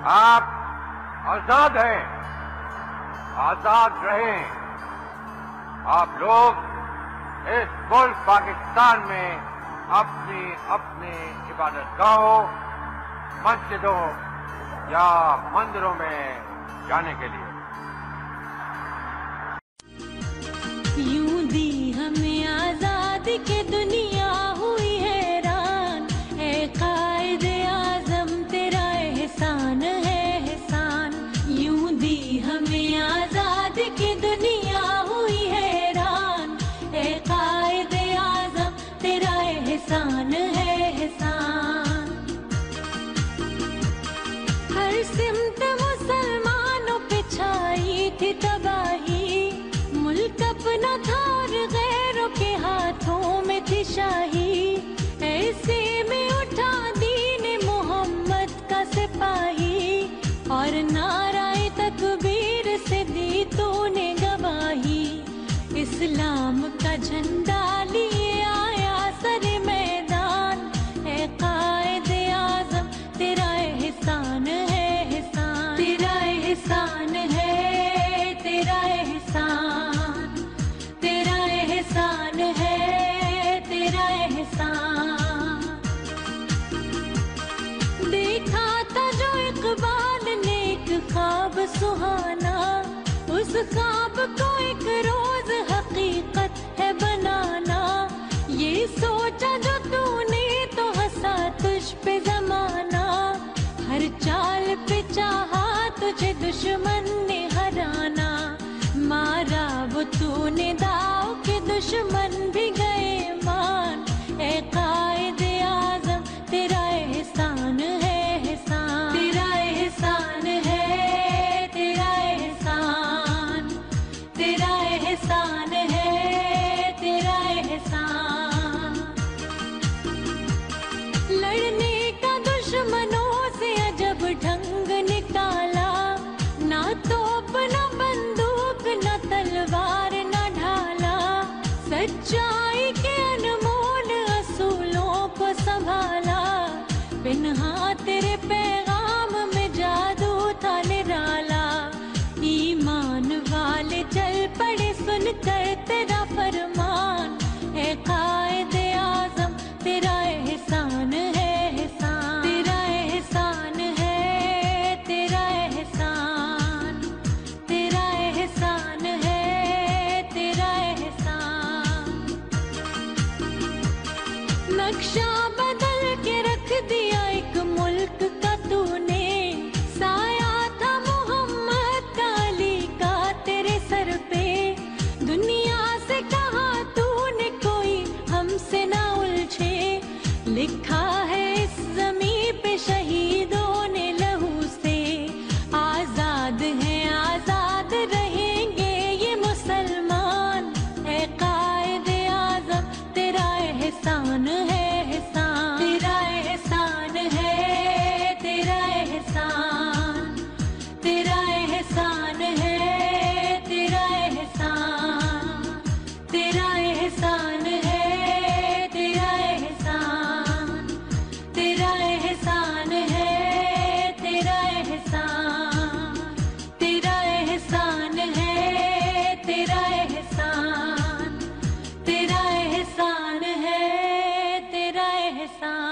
आप आजाद हैं, आजाद रहें। आप लोग इस मुल्क पाकिस्तान में अपनी अपनी इबादत गाहों, मस्जिदों या मंदिरों में जाने के लिए। यूं दी हमें आजादी के दुनिया हुई हैरान, है कायद आजम तेरा एहसान है एहसान। यूं दी हमें आजादी की दुनिया हुई हैरान, है कायद आजम तेरा एहसान है एहसान। हर सिमत मुसलमानों पे छाई थी तबाही, मुल्क अपना था और गैरों के हाथों में थी शाही। ऐसे में उठा दीन मोहम्मद का सिपाही, और नाराए तकबीर से दी तूने गवाही। इस्लाम का झंडा लिए आया सर मैदान, है कायद आजम तेरा एहसान है एहसान। तेरा एहसान है, तेरा एहसान, तेरा एहसान है, तेरा एहसान। देखा था जो इकबाल ने एक ख्वाब सुहाना, उस ख्वाब को एक रोज हकीकत है बनाना। ये सोचा जो तूने तो हंसा तुझ पे जमाना, हर चाल पे चाहा तुझे दुश्मन ने हराना। मारा वो तूने दाव के दुश्मन भी गए मान, ए कायद आजम तेरा एहसान है एहसान। तेरा एहसान है, तेरा एहसान, तेरा एहसान है, तेरा एहसान। लड़ने का दुश्मनों से अजब ढंग निकाला, ना तोप ना बंदूक ना तलवार ना ढाला। सच्चाई के अनमोल असूलों को संभाला, पिन्हा तेरे पैगाम में जादू था निराला। ईमान वाले चल पड़े सुनकर तेरा फरमान, है कायद आजम तेरा एहसान है एहसान। तेरा एहसान है, तेरा एहसान, तेरा एहसान है, तेरा एहसान। नक्शा बदल के रख दिया एक मुल्क का तूने, साया था मोहम्मद का अली का तेरे सर पे। दुनिया से कहा तूने कोई हमसे ना उलझे, लिखा है इस ज़मीं पे शहीदों ने लहू से। आजाद हैं आजाद रहेंगे ये मुसलमान, है कायद आजम तेरा एहसान है एहसान। तेरा एहसान है, तेरा एहसान, तेरा एहसान है, तेरा एहसान। तेरा एहसान है, तेरा एहसान, तेरा एहसान है, तेरा एहसान। तेरा एहसान है, तेरा एहसान, तेरा एहसान है, तेरा एहसान।